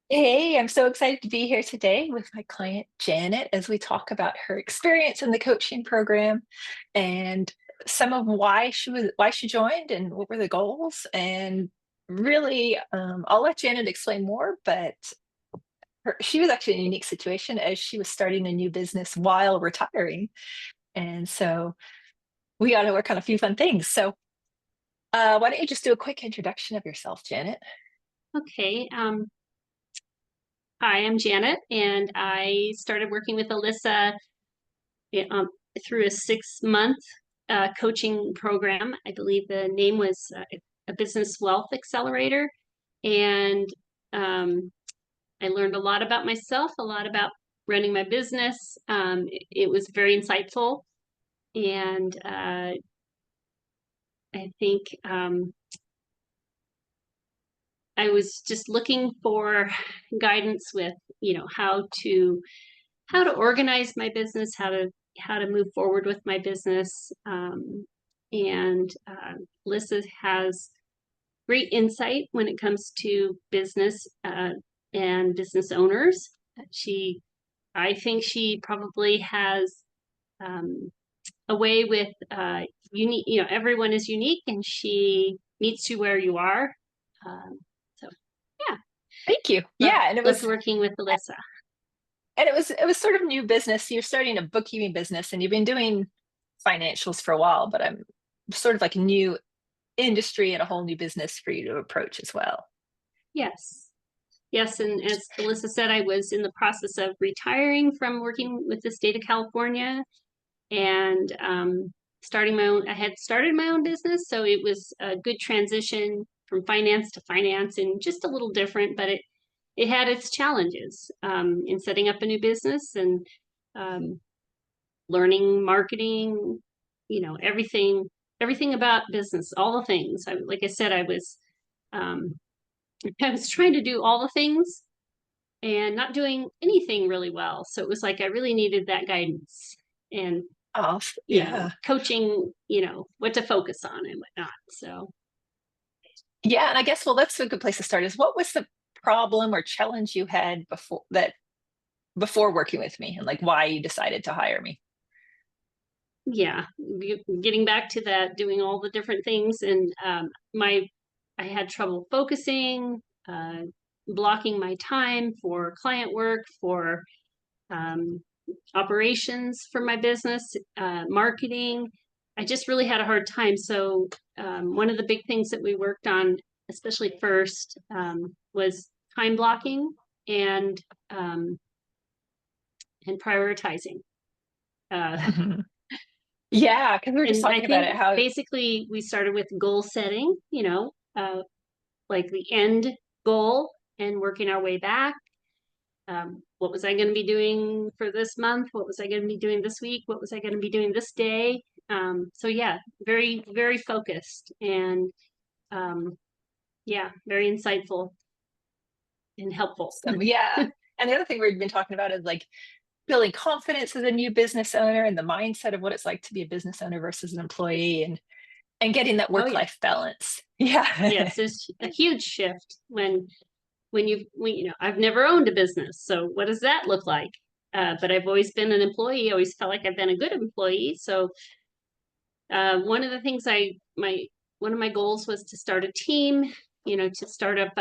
Hey, I'm so excited to be here today with my client Janet as we talk about her experience in the coaching program and some of why she joined and what were the goals. And really, I'll let Janet explain more, but she was actually in a unique situation as she was starting a new business while retiring. And so we got to work on a few fun things. So why don't you just do a quick introduction of yourself, Janet? Okay. Hi, I'm Janet, and I started working with Alyssa eh, um, through a 6-month coaching program. I believe the name was a Business Wealth Accelerator. And I learned a lot about myself, a lot about running my business. It was very insightful. And I think I was just looking for guidance with, how to organize my business, how to move forward with my business. And Lissa has great insight when it comes to business and business owners. She, I think she probably has a way with unique. Everyone is unique, and she meets you where you are. So yeah, Thank you. love Yeah, and loved working with Alyssa. it was sort of new business. You're starting a bookkeeping business and you've been doing financials for a while, but I'm sort of like a new industry and a whole new business for you to approach as well. Yes. Yes, and as Alyssa said, I was in the process of retiring from working with the state of California and starting my own. I had started my own business, so it was a good transition from finance to finance, and just a little different, but it had its challenges in setting up a new business and um, learning marketing. Everything about business, all the things. Like I said, um, I was trying to do all the things and not doing anything really well. So it was like I really needed that guidance and, Oh, yeah. coaching, what to focus on and whatnot. So, Yeah, and I guess well that's a good place to start is what was the problem or challenge you had before working with me and like why you decided to hire me? yeah, getting back to that, doing all the different things. And I had trouble focusing, blocking my time for client work, for um, operations for my business, marketing. I just really had a hard time. So one of the big things that we worked on, especially first, was time blocking and um, and prioritizing. Uh, Mhm. Yeah, because we were just and I talking about think it, how basically we started with goal setting, like the end goal and working our way back. What was I going to be doing for this month? What was I going to be doing this week? What was I going to be doing this day? So yeah, very, very focused and yeah, very insightful and helpful. yeah. And the other thing we've been talking about is like building confidence as a new business owner and the mindset of what it's like to be a business owner versus an employee and getting that Oh yeah. work-life balance. Yeah. Yes, there's a huge shift I've never owned a business. So what does that look like? But I've always been an employee, always felt like I've been a good employee. So one of the things one of my goals was to start a team, to start up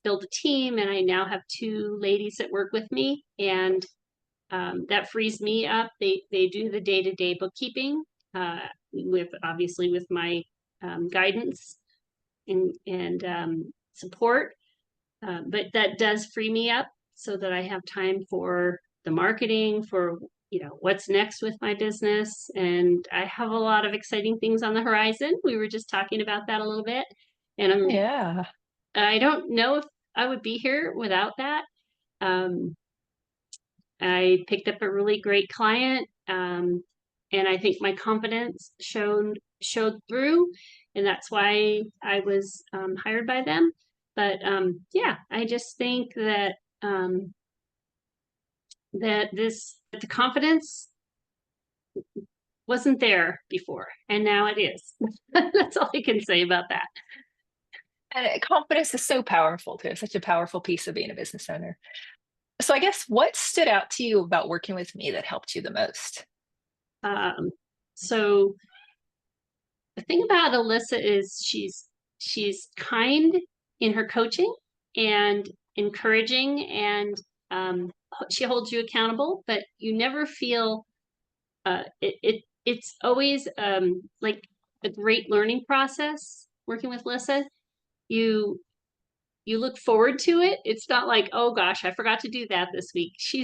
build a team. And I now have two ladies that work with me, and that frees me up. They do the day-to-day bookkeeping, with obviously with my guidance and support. But that does free me up so that I have time for the marketing, for what's next with my business. And I have a lot of exciting things on the horizon. We were just talking about that a little bit. And Yeah. I don't know if I would be here without that. Um, I picked up a really great client, and I think my confidence showed through, and that's why I was hired by them. But yeah, I just think that the confidence wasn't there before, and now it is. That's all I can say about that. And confidence is so powerful too. Such a powerful piece of being a business owner. So I guess what stood out to you about working with me that helped you the most? Um, so the thing about Alyssa is she's kind in her coaching and encouraging, and she holds you accountable, but you never feel it's always like a great learning process working with Alyssa. You you look forward to it. It's not like, oh gosh, I forgot to do that this week. She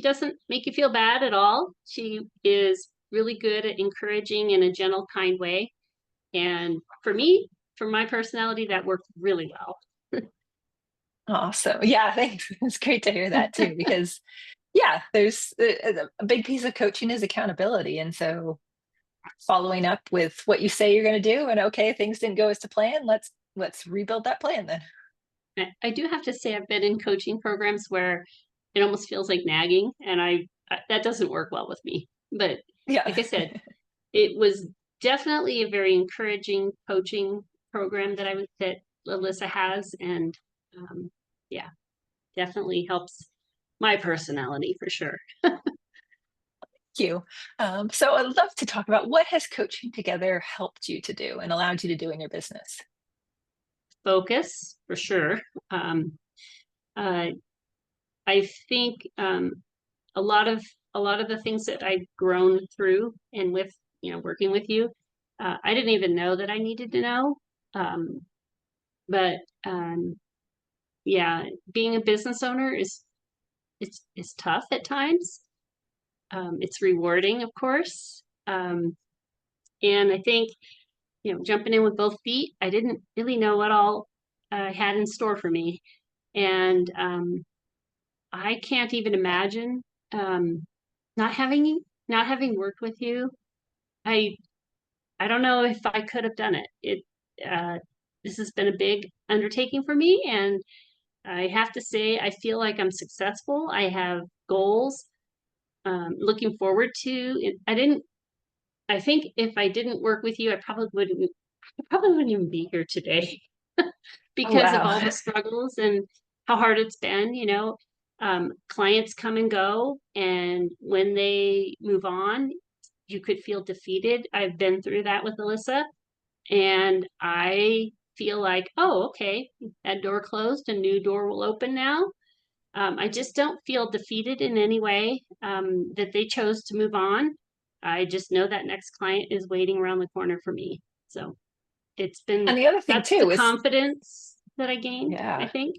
doesn't make you feel bad at all. She is really good at encouraging in a gentle, kind way. And for me, for my personality, that worked really well. Awesome. Yeah, thanks. It's great to hear that too, because yeah, there's a big piece of coaching is accountability. And so following up with what you say you're going to do and okay, things didn't go as to plan. Let's rebuild that plan then. I do have to say I've been in coaching programs where it almost feels like nagging, and that doesn't work well with me. But Yeah. like I said, it was definitely a very encouraging coaching program that Alyssa has, and um, yeah, definitely helps my personality for sure. You. So I'd love to talk about what has coaching together helped you to do and allowed you to do in your business. Focus for sure. Um, uh, I think a lot of the things that I've grown through and with working with you, I didn't even know that I needed to know. Um, but yeah, being a business owner is tough at times. It's rewarding, of course. And I think jumping in with both feet, I didn't really know what all I had in store for me, and I can't even imagine um, not having not having worked with you. I I don't know if I could have done it. Uh, this has been a big undertaking for me, and I have to say I feel like I'm successful. I have goals. Looking forward to it. I didn't. I think if I didn't work with you, I probably wouldn't. I probably wouldn't even be here today Oh because of wow. all the struggles and how hard it's been. Clients come and go, and when they move on, you could feel defeated. I've been through that with Alyssa, and I feel like, oh, okay, that door closed, a new door will open now. I just don't feel defeated in any way that they chose to move on. I just know that next client is waiting around the corner for me. So it's been And the other thing that's the too is confidence that I gained, I yeah, think.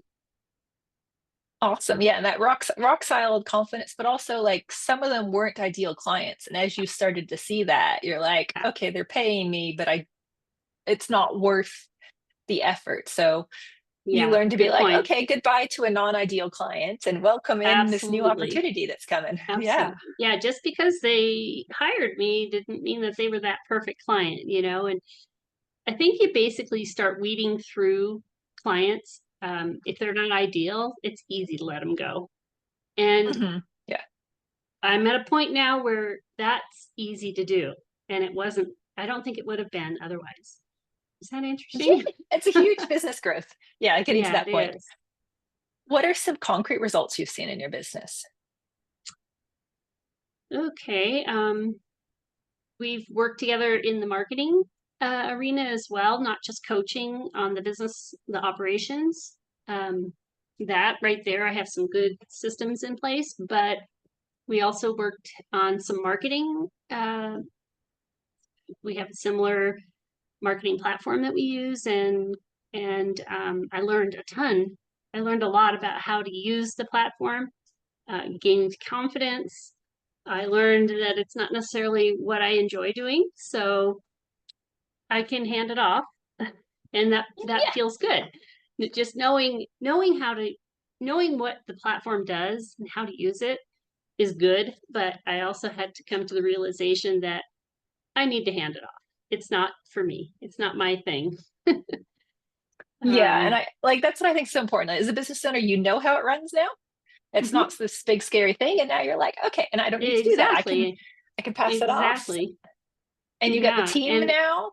awesome. Yeah, and that rock solid confidence, but also like some of them weren't ideal clients. And as you started to see that, you're like, Yeah, okay, they're paying me, but I it's not worth the effort. So you yeah, learn to be good like, point. okay, goodbye to a non-ideal client and welcome in this new Absolutely. opportunity that's coming. Yeah. Absolutely. Yeah, just because they hired me didn't mean that they were that perfect client. And I think you basically start weeding through clients. If they're not ideal, it's easy to let them go. And Yeah. I'm at a point now where that's easy to do. And it wasn't, I don't think it would have been otherwise. Is that Yeah. interesting? It's a huge business growth. Yeah, getting to Yeah, that it point. is. What are some concrete results you've seen in your business? Okay. We've worked together in the marketing arena as well, not just coaching on the business, the operations. Um, that right there, I have some good systems in place, but we also worked on some marketing. We have a similar marketing platform that we use, and I learned a ton. I learned a lot about how to use the platform, gained confidence. I learned that it's not necessarily what I enjoy doing, so I can hand it off, and that Yeah. feels good. Just knowing what the platform does and how to use it is good, but I also had to come to the realization that I need to hand it off. It's not for me. It's not my thing. Yeah. And Um, I like that's what I think is so important. As a business owner, you know how it runs now. It's mhm, not this big scary thing. And now you're like, okay, and I don't need to do that. exactly, I can pass it off. exactly. And you got the Yeah, team now.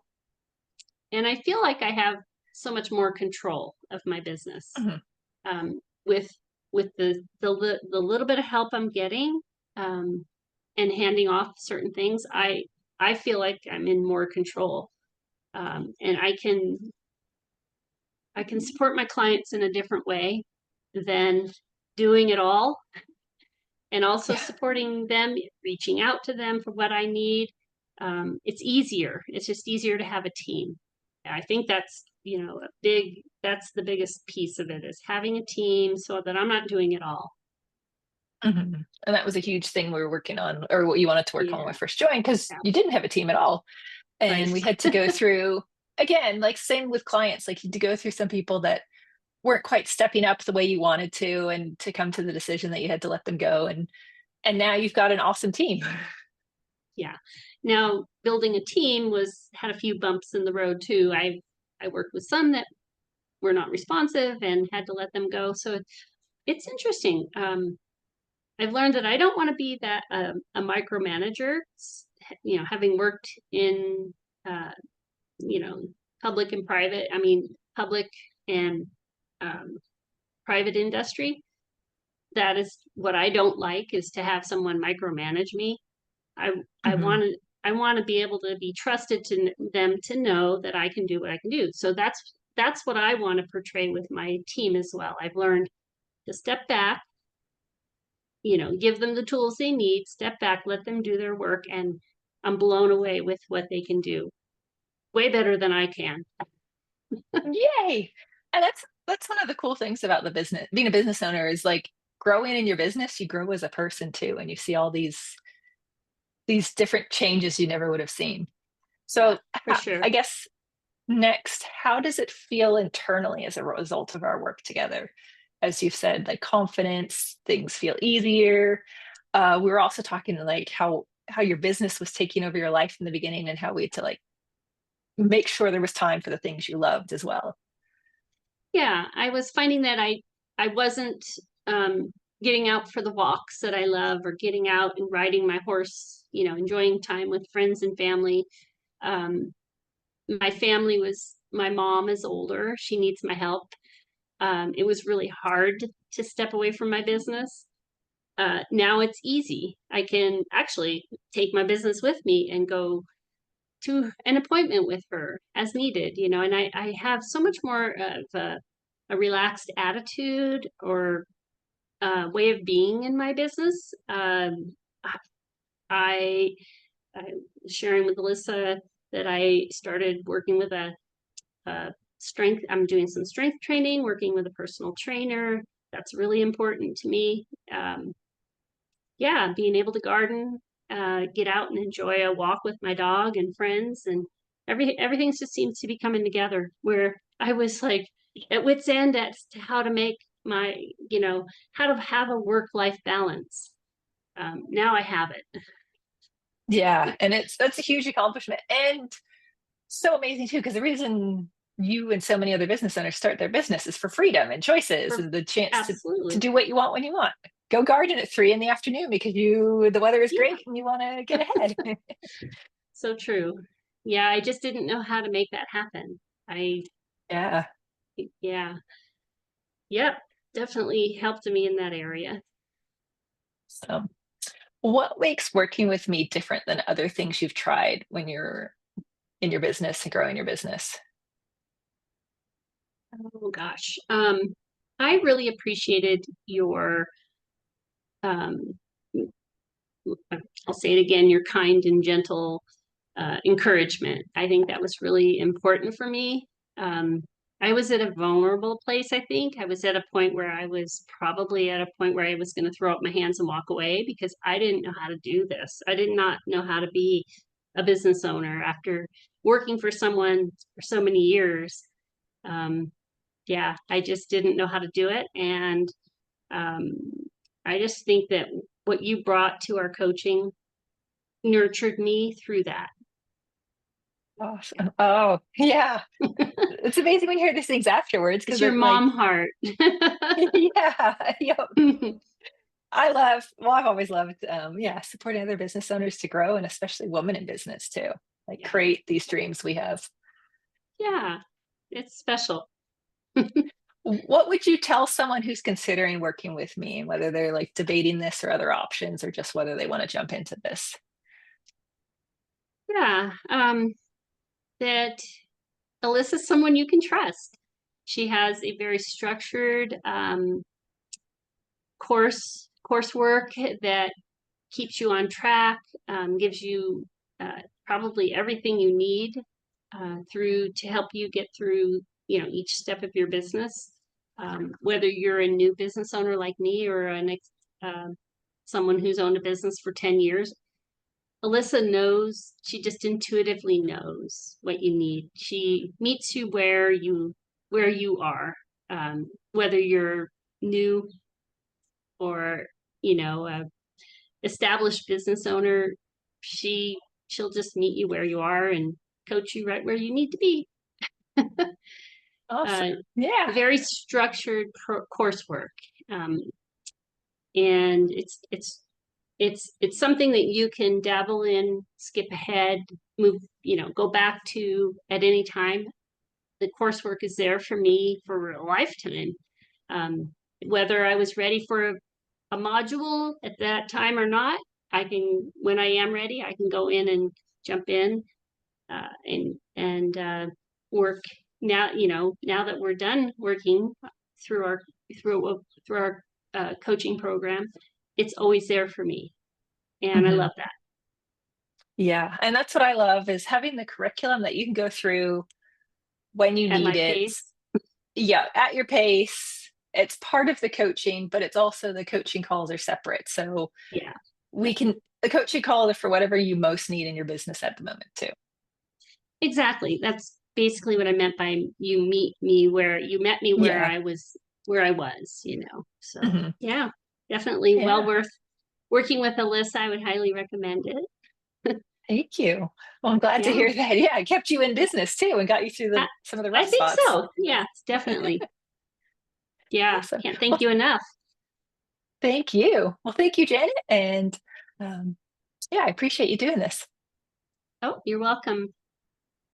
and I feel like I have so much more control of my business. Mhm. Um, with the little bit of help I'm getting, um, and handing off certain things, I feel like I'm in more control, and I can support my clients in a different way than doing it all, and also Yeah. supporting them, reaching out to them for what I need. It's easier. It's just easier to have a team. I think that's, that's the biggest piece of it, is having a team so that I'm not doing it all. Mhm. And that was a huge thing we were working on, or what you wanted to work on when Yeah. we first joined, because Yeah. you didn't have a team at all. Right. And we had to go through, again, like same with clients, like you had to go through some people that weren't quite stepping up the way you wanted to, and to come to the decision that you had to let them go. And now you've got an awesome team. Yeah. Now, building a team had a few bumps in the road too. I worked with some that were not responsive and had to let them go. So it's interesting. I've learned that I don't want to be that a micromanager. Having worked in uh, you know public and private. I mean, public and um, private industry. That is what I don't like, is to have someone micromanage me. I I Mhm. want to I want to be able to be trusted to them to know that I can do what I can do. So that's what I want to portray with my team as well. I've learned to step back, give them the tools they need, step back, let them do their work, and I'm blown away with what they can do. Way better than I can. Yay! And that's one of the cool things about the business, being a business owner, is like growing in your business, you grow as a person too, and you see all these different changes you never would have seen. Yeah, So for sure. I guess next, how does it feel internally as a result of our work together? As you've said, like confidence, things feel easier. We were also talking like how your business was taking over your life in the beginning, and how we had to like make sure there was time for the things you loved as well. Yeah, I was finding that I wasn't getting out for the walks that I love, or getting out and riding my horse, enjoying time with friends and family. Um, my mom is older. She needs my help. It was really hard to step away from my business. Now it's easy. I can actually take my business with me and go to an appointment with her as needed, and I have so much more of a relaxed attitude, or way of being in my business. I, I sharing with Alyssa that I started working with a strength. I'm doing some strength training, working with a personal trainer. That's really important to me. Um, yeah, being able to garden, get out and enjoy a walk with my dog and friends, and everything just seems to be coming together. Where I was like at wit's end as to how to make my, how to have a work life balance. Now I have it. Yeah, and that's a huge accomplishment, and so amazing too, because the reason you and so many other business owners start their business is for freedom and choices, For and the chance to absolutely, do what you want when you want. Go garden at 3 in the afternoon because the weather is yeah, great and you want to get ahead. so true. Yeah, I just didn't know how to make that happen. I Yeah. Yeah, yep, definitely helped me in that area. So, what makes working with me different than other things you've tried when you're in your business and growing your business? Oh gosh. I really appreciated your um I'll say it again, your kind and gentle encouragement. I think that was really important for me. Um, I was at a vulnerable place, I think. I was at a point where I was probably at a point where I was going to throw up my hands and walk away, because I didn't know how to do this. I did not know how to be a business owner after working for someone for so many years. Um, yeah, I just didn't know how to do it. And um, I just think that what you brought to our coaching nurtured me through that. Awesome. Oh, yeah. It's amazing when you hear these things afterwards, It's because your it like, mom heart. yeah, yeah. I've always loved, yeah, supporting other business owners to grow, and especially women in business too. Like Yeah. create these dreams we have. Yeah. it's special. What would you tell someone who's considering working with me, and whether they're like debating this or other options, or just whether they want to jump into this? Yeah, that Alyssa's someone you can trust. She has a very structured coursework that keeps you on track, gives you probably everything you need through to help you get through, each step of your business. Whether you're a new business owner like me or someone who's owned a business for 10 years, Alyssa knows, she just intuitively knows what you need. She meets you where you are, whether you're new or, a established business owner. She'll just meet you where you are and coach you right where you need to be. Awesome. uh, Yeah. Very structured coursework, and it's something that you can dabble in, skip ahead, move, go back to at any time. The coursework is there for me for a lifetime. Um, Whether I was ready for a module at that time or not, when I am ready, I can go in and jump in and work now. Now that we're done working through our through through our coaching program, it's always there for me, and I Mhm. love that. Yeah. And that's what I love, is having the curriculum that you can go through when you At need my it. pace, Yeah, at your pace. It's part of the coaching, but it's also the coaching calls are separate. So yeah, we yeah, can, the coaching call are for whatever you most need in your business at the moment too. exactly. That's basically what I meant by you met me where Yeah. I was. So Hmm. yeah, definitely well Yeah. worth working with Alyssa. I would highly recommend it. Thank you. Well, I'm glad to Yeah, hear that. Yeah, it kept you in business too and got you through I, some of the I rough think spots. so. Yeah, definitely. Yeah, Awesome. can't thank Well, you enough. thank you. Well, thank you, Janet. And yeah, I appreciate you doing this. Oh, you're welcome.